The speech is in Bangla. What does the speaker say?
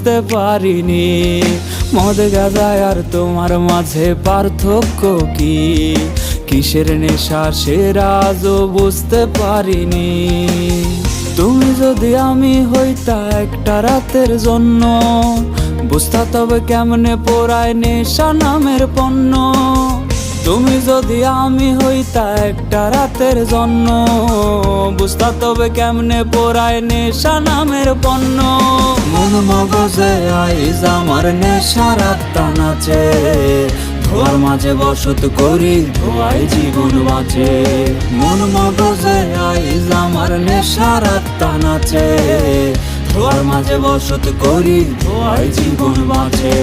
বুঝতে পারিনি। মদ গাঁজায় আর তোমার মাঝে পার্থক্য কি, কিসের নেশা সেরা আজও বুঝতে পারিনি। তুমি যদি আমি হইতা একটা রাতের জন্য, বুঝতা তবে কেমনে পোড়ায় নেশা নামের পণ্য। তুমি যদি আমি হইতা একটা রাতের জন্য, বুঝতা তবে কেমনে পোড়ায় নেশা নামের পণ্য। মন মগজে আইজ আমার নেশার আত্মা নাচে, ধোয়ার মাঝে বসত করি ধোয়াই জীবন বাঁচে। মন মগজে আইজ আমার নেশার আত্মা নাচে, ধোয়ার মাঝে বসত করি ধোয়াই জীবন বাঁচে।